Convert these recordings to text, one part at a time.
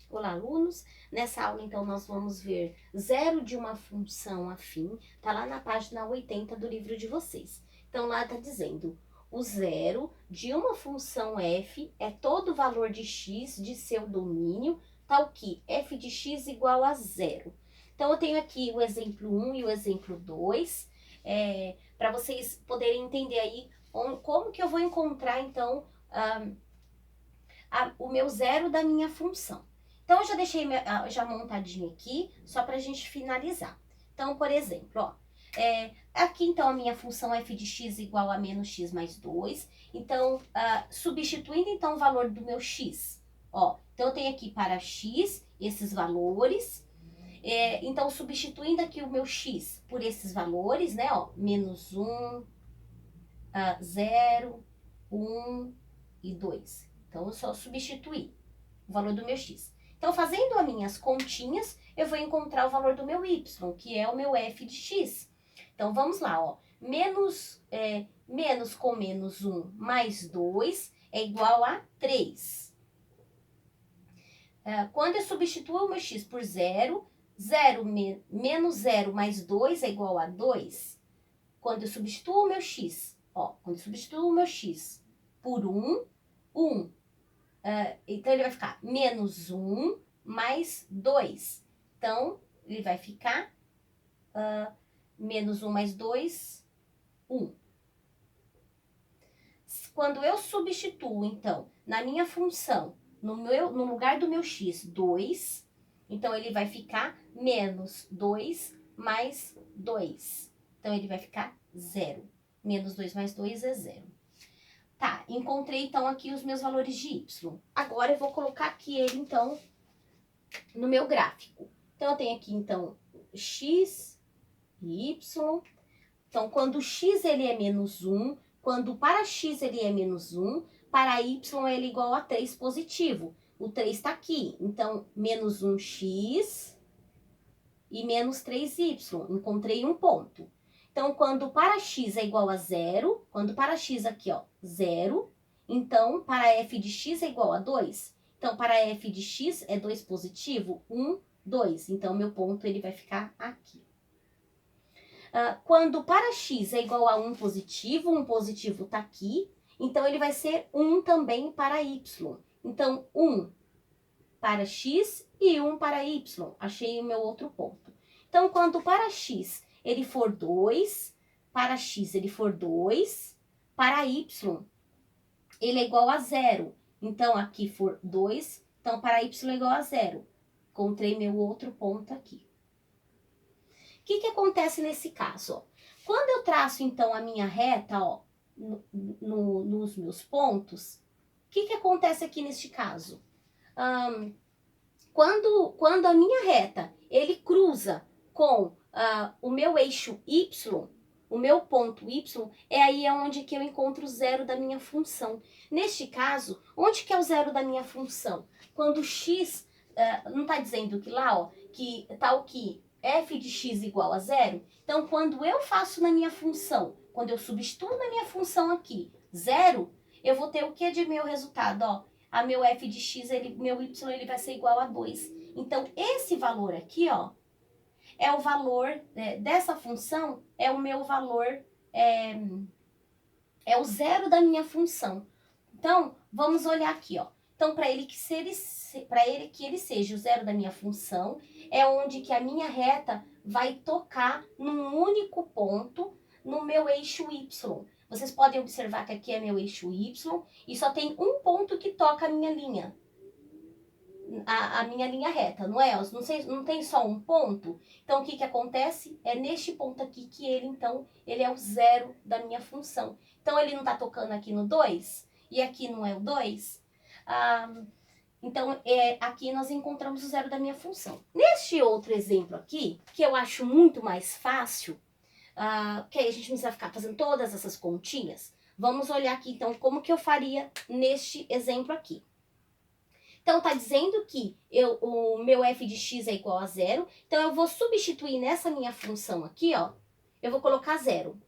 Olá, alunos! Nessa aula, então, nós vamos ver zero de uma função afim. Tá lá na página 80 do livro de vocês. Então, lá tá dizendo, o zero de uma função f é todo o valor de x de seu domínio, tal que f de x igual a zero. Então, eu tenho aqui o exemplo 1 e o exemplo 2, para vocês poderem entender aí como que eu vou encontrar, então, o meu zero da minha função. Então, eu já deixei já montadinho aqui, só para a gente finalizar. Então, por exemplo, ó, aqui então a minha função f de x igual a menos x mais 2. Então, substituindo então o valor do meu x, ó, então eu tenho aqui para x esses valores. Então, substituindo aqui o meu x por esses valores, né, ó, menos 1, 0, 1 e 2. Então, eu só substituir o valor do meu x. Então, fazendo as minhas continhas, eu vou encontrar o valor do meu y, que é o meu f de x. Então, vamos lá, ó. Menos com menos 1 mais 2 é igual a 3. Quando eu substituo o meu x por 0, menos 0 mais 2 é igual a 2. Quando eu substituo o meu x, ó, quando eu substituo o meu x por 1, 1. Então, ele vai ficar menos 1 mais 2. Então, ele vai ficar menos 1 mais 2, 1. Quando eu substituo, então, na minha função, no lugar do meu x, 2, então, ele vai ficar menos 2 mais 2. Então, ele vai ficar 0. Menos 2 mais 2 é 0. Tá, encontrei então aqui os meus valores de y. Agora eu vou colocar aqui ele então no meu gráfico. Então eu tenho aqui então x e y. Então quando x ele é menos 1, quando para x ele é menos 1, para y ele é igual a 3 positivo. O 3 está aqui, então menos 1x e menos 3y. Encontrei um ponto. Então, quando para x é igual a 0, quando para x aqui, ó, 0, então para f de x é igual a 2. Então, para f de x é 2 positivo, 1, 2. Então, meu ponto ele vai ficar aqui. Quando para x é igual a 1 positivo está aqui, então ele vai ser 1 também para y. Então, 1 para x e 1 para y. Achei o meu outro ponto. Então, quando para x ele for 2, para x ele for 2, para y ele é igual a 0. Então, aqui for 2, então para y é igual a 0. Encontrei meu outro ponto aqui. O que acontece nesse caso? Ó? Quando eu traço, então, a minha reta, ó, nos meus pontos, o que acontece aqui neste caso? Quando a minha reta, ele cruza com o meu eixo y, o meu ponto y, é aí onde que eu encontro o zero da minha função. Neste caso, onde que é o zero da minha função? Quando x, não está dizendo que lá, ó, que tal que f de x igual a zero? Então, quando eu faço na minha função, quando eu substituo na minha função aqui, zero, eu vou ter o que de meu resultado, ó? A meu f de x, meu y, ele vai ser igual a 2. Então, esse valor aqui, ó, é o valor dessa função, é o meu valor, é o zero da minha função. Então, vamos olhar aqui, ó. Então, para ele que ele seja o zero da minha função, é onde que a minha reta vai tocar num único ponto no meu eixo y. Vocês podem observar que aqui é meu eixo y e só tem um ponto que toca a minha linha. A minha linha reta, não é? Não tem só um ponto? Então, o que acontece? É neste ponto aqui que ele, então, ele é o zero da minha função. Então, ele não está tocando aqui no 2? E aqui não é o 2? Então, aqui nós encontramos o zero da minha função. Neste outro exemplo aqui, que eu acho muito mais fácil, que aí a gente não precisa ficar fazendo todas essas continhas, vamos olhar aqui, então, como que eu faria neste exemplo aqui. Então, tá dizendo que o meu f de x é igual a 0. Então, eu vou substituir nessa minha função aqui, ó. Eu vou colocar 0.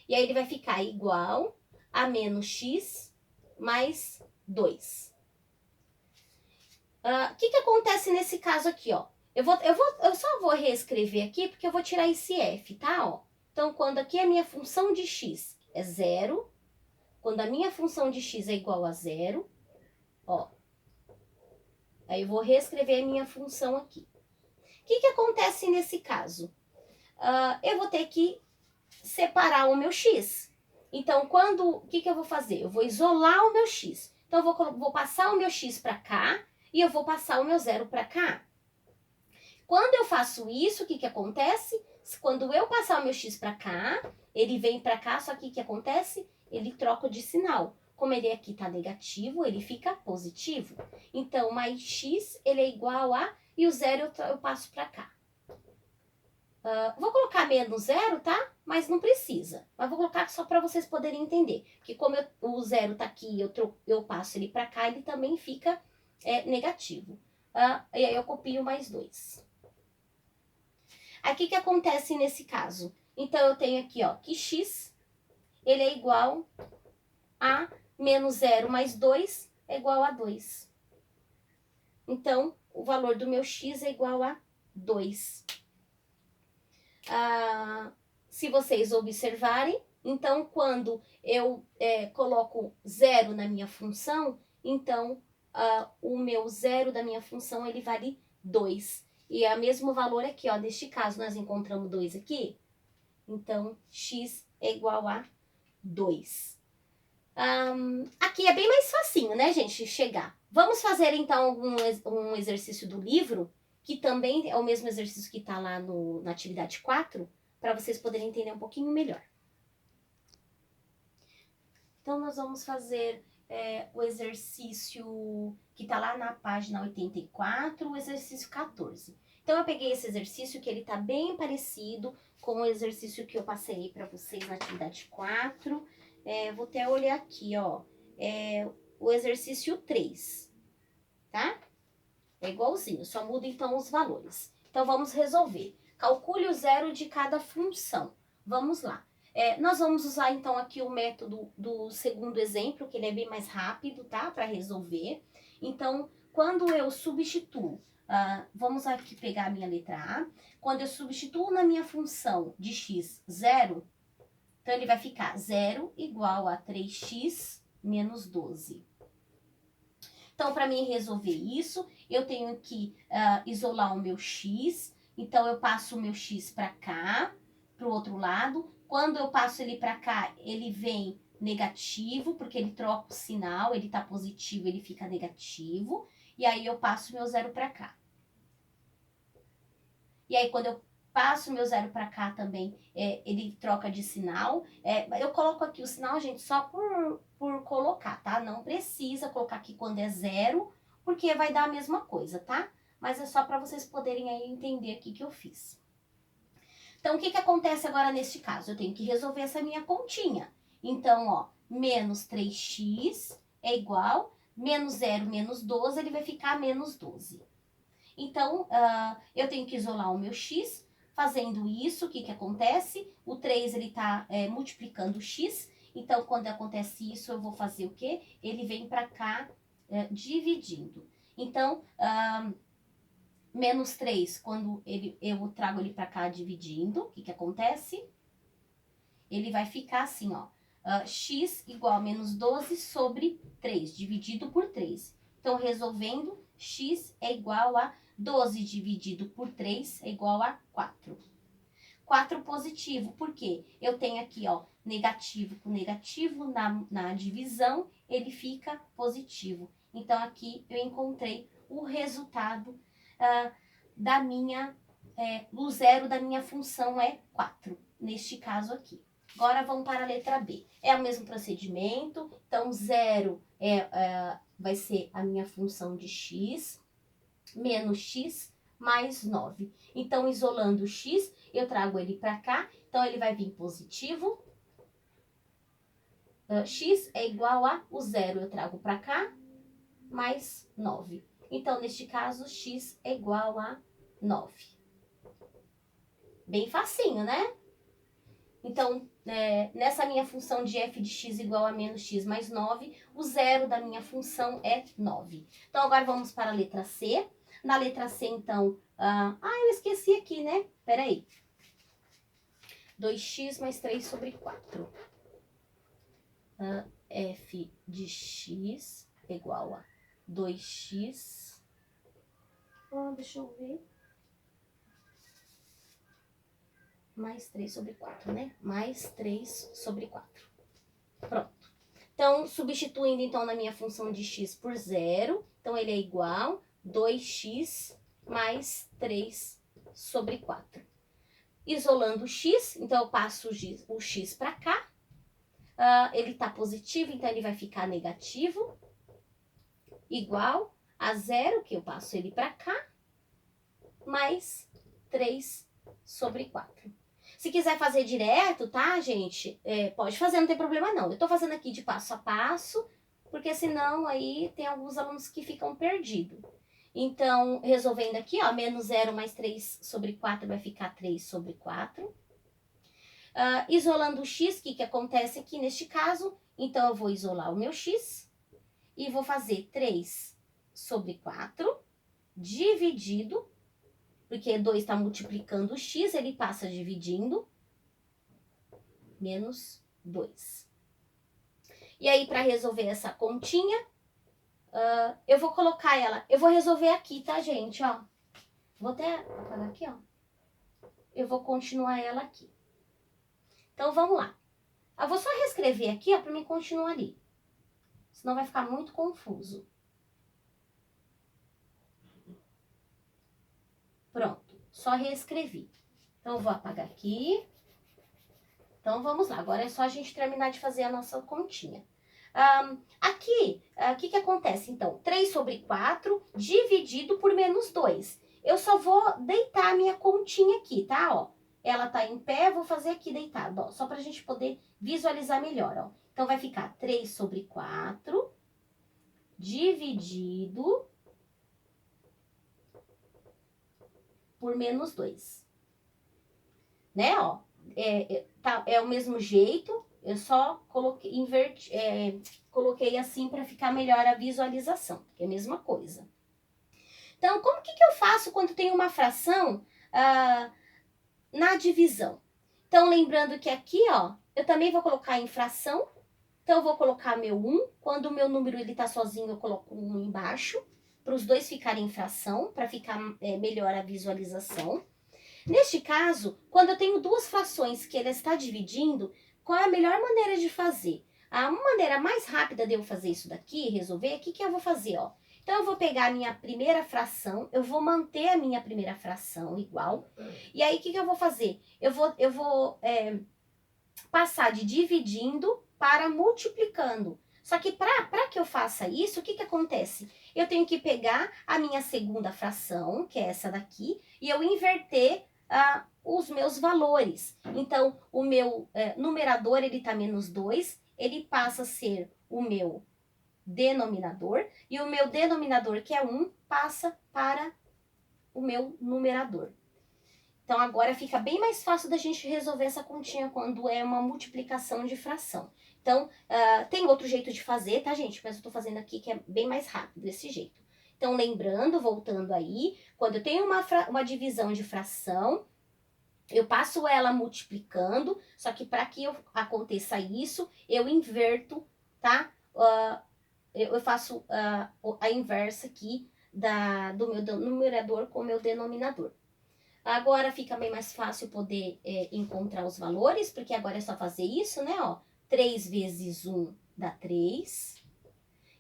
E aí, ele vai ficar igual a menos x mais 2. O que acontece nesse caso aqui, ó? Eu só vou reescrever aqui porque eu vou tirar esse f, tá? Ó. Então, quando aqui a minha função de x é zero, quando a minha função de x é igual a zero, ó. Aí eu vou reescrever a minha função aqui. O que acontece nesse caso? Eu vou ter que separar o meu x. Então, o que eu vou fazer? Eu vou isolar o meu x. Então, eu vou passar o meu x para cá e eu vou passar o meu zero para cá. Quando eu faço isso, o que acontece? Quando eu passar o meu x para cá, ele vem para cá, só que o que acontece? Ele troca de sinal. Como ele aqui está negativo, ele fica positivo. Então, mais x, ele é igual a... E o zero eu passo para cá. Vou colocar menos zero, tá? Mas não precisa. Mas vou colocar só para vocês poderem entender. Porque como o zero tá aqui e eu passo ele para cá, ele também fica negativo. E aí eu copio mais 2. Aí o que acontece nesse caso? Então eu tenho aqui, ó, que x, ele é igual a menos 0 mais 2 é igual a 2. Então, o valor do meu x é igual a 2. Se vocês observarem, então quando eu coloco 0 na minha função, então o meu 0 da minha função ele vale 2. E é o mesmo valor aqui, ó. Neste caso, nós encontramos 2 aqui. Então, x é igual a 2. Aqui é bem mais facinho, né, gente, chegar. Vamos fazer, então, um exercício do livro, que também é o mesmo exercício que está lá na atividade 4, para vocês poderem entender um pouquinho melhor. Então, nós vamos fazer o exercício que está lá na página 84, o exercício 14. Então, eu peguei esse exercício que ele está bem parecido com o exercício que eu passei para vocês na atividade 4. Vou até olhar aqui, ó. O exercício 3, tá? É igualzinho, só muda então os valores. Então, vamos resolver. Calcule o zero de cada função. Vamos lá. Nós vamos usar então aqui o método do segundo exemplo, que ele é bem mais rápido, tá? Para resolver. Então, quando eu substituo, vamos aqui pegar a minha letra A. Quando eu substituo na minha função de x 0, então ele vai ficar 0 igual a 3x menos 12. Então, para mim resolver isso, eu tenho que isolar o meu x. Então, eu passo o meu x para cá, para o outro lado. Quando eu passo ele para cá, ele vem negativo, porque ele troca o sinal, ele está positivo, ele fica negativo. E aí, eu passo o meu zero para cá. E aí, quando eu passo o meu zero para cá também, ele troca de sinal. Eu coloco aqui o sinal, gente, só por colocar, tá? Não precisa colocar aqui quando é zero, porque vai dar a mesma coisa, tá? Mas é só para vocês poderem aí entender aqui que eu fiz. Então, o que acontece agora neste caso? Eu tenho que resolver essa minha continha. Então, ó, menos 3x é igual, menos 0 menos 12, ele vai ficar menos 12. Então, eu tenho que isolar o meu x. Fazendo isso, o que acontece? O 3, ele está multiplicando o x. Então, quando acontece isso, eu vou fazer o quê? Ele vem para cá dividindo. Então, menos 3, quando eu trago ele para cá dividindo, o que acontece? Ele vai ficar assim, ó. X igual a menos 12 sobre 3, dividido por 3. Então, resolvendo, x é igual a 12 dividido por 3 é igual a 4. 4 positivo, por quê? Eu tenho aqui, ó, negativo com negativo, na divisão, ele fica positivo. Então, aqui eu encontrei o resultado do zero da minha função é 4, neste caso aqui. Agora, vamos para a letra B. É o mesmo procedimento, então, 0 vai ser a minha função de x, menos x mais 9. Então, isolando o x, eu trago ele para cá, então ele vai vir positivo. X é igual a o 0, eu trago para cá, mais 9. Então, neste caso, x é igual a 9. Bem facinho, né? Então, nessa minha função de f de x igual a menos x mais 9, o zero da minha função é 9. Então, agora vamos para a letra C. Na letra C, então... eu esqueci aqui, né? Peraí. 2x mais 3 sobre 4. F de x igual a 2x... deixa eu ver... mais 3 sobre 4, né? Mais 3 sobre 4. Pronto. Então, substituindo, então, na minha função de x por zero, então, ele é igual a 2x mais 3 sobre 4. Isolando o x, então, eu passo o x para cá. Ele está positivo, então, ele vai ficar negativo. Igual a zero, que eu passo ele para cá, mais 3 sobre 4. Se quiser fazer direto, tá, gente? Pode fazer, não tem problema não. Eu tô fazendo aqui de passo a passo, porque senão aí tem alguns alunos que ficam perdidos. Então, resolvendo aqui, ó, menos 0 mais 3 sobre 4 vai ficar 3 sobre 4. Isolando o x, o que acontece aqui neste caso? Então, eu vou isolar o meu x e vou fazer 3 sobre 4 dividido, porque 2 está multiplicando o x, ele passa dividindo, menos 2. E aí, para resolver essa continha, eu vou colocar ela, eu vou resolver aqui, tá, gente, ó. Vou até apagar aqui, ó. Eu vou continuar ela aqui. Então, vamos lá. Eu vou só reescrever aqui, ó, para mim continuar ali. Senão vai ficar muito confuso. Pronto, só reescrevi. Então, eu vou apagar aqui. Então, vamos lá. Agora é só a gente terminar de fazer a nossa continha. Aqui, o que acontece? Então, 3 sobre 4 dividido por menos 2. Eu só vou deitar a minha continha aqui, tá? Ó, ela tá em pé, vou fazer aqui deitado, ó, só pra gente poder visualizar melhor, ó. Então, vai ficar 3 sobre 4 dividido por menos 2. Né, ó? É o mesmo jeito, eu só coloquei assim para ficar melhor a visualização, que é a mesma coisa. Então, como que eu faço quando tem uma fração na divisão? Então, lembrando que aqui, ó, eu também vou colocar em fração. Então, eu vou colocar meu 1. Quando o meu número ele tá sozinho, eu coloco 1 embaixo, para os dois ficarem em fração, para ficar melhor a visualização. Neste caso, quando eu tenho duas frações que ela está dividindo, qual é a melhor maneira de fazer? A maneira mais rápida de eu fazer isso daqui, resolver, o que eu vou fazer, ó? Então, eu vou pegar a minha primeira fração, eu vou manter a minha primeira fração igual, e aí, o que eu vou fazer? Eu vou passar de dividindo para multiplicando. Só que para que eu faça isso, o que acontece? Eu tenho que pegar a minha segunda fração, que é essa daqui, e eu inverter os meus valores. Então, o meu numerador, ele tá menos 2, ele passa a ser o meu denominador, e o meu denominador, que é 1, passa para o meu numerador. Então, agora fica bem mais fácil da gente resolver essa continha quando é uma multiplicação de fração. Então, tem outro jeito de fazer, tá, gente? Mas eu tô fazendo aqui que é bem mais rápido, desse jeito. Então, lembrando, voltando aí, quando eu tenho uma divisão de fração, eu passo ela multiplicando, só que para que aconteça isso, eu inverto, tá? Eu faço a inversa aqui do meu numerador com o meu denominador. Agora fica bem mais fácil poder encontrar os valores, porque agora é só fazer isso, né? Ó, 3 vezes 1 dá 3,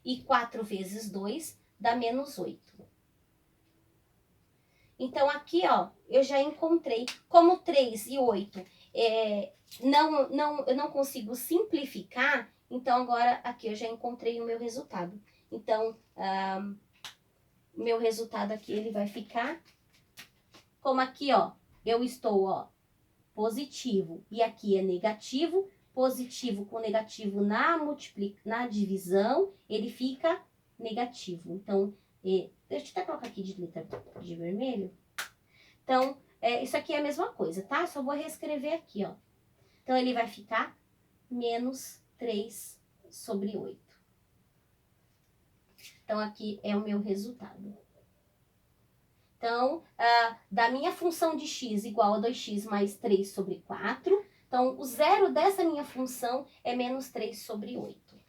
e 4 vezes 2 dá menos 8. Então, aqui, ó, eu já encontrei. Como 3 e 8 eu não consigo simplificar, então agora aqui eu já encontrei o meu resultado. Então, o meu resultado aqui, ele vai ficar como aqui, ó, eu estou, ó, positivo e aqui é negativo. Positivo com negativo na divisão, ele fica negativo. Então, deixa eu até colocar aqui de letra de vermelho. Então, isso aqui é a mesma coisa, tá? Só vou reescrever aqui, ó. Então, ele vai ficar menos 3 sobre 8. Então, aqui é o meu resultado. Então, da minha função de x igual a 2x mais 3 sobre 4, então, o zero dessa minha função é menos 3 sobre 8.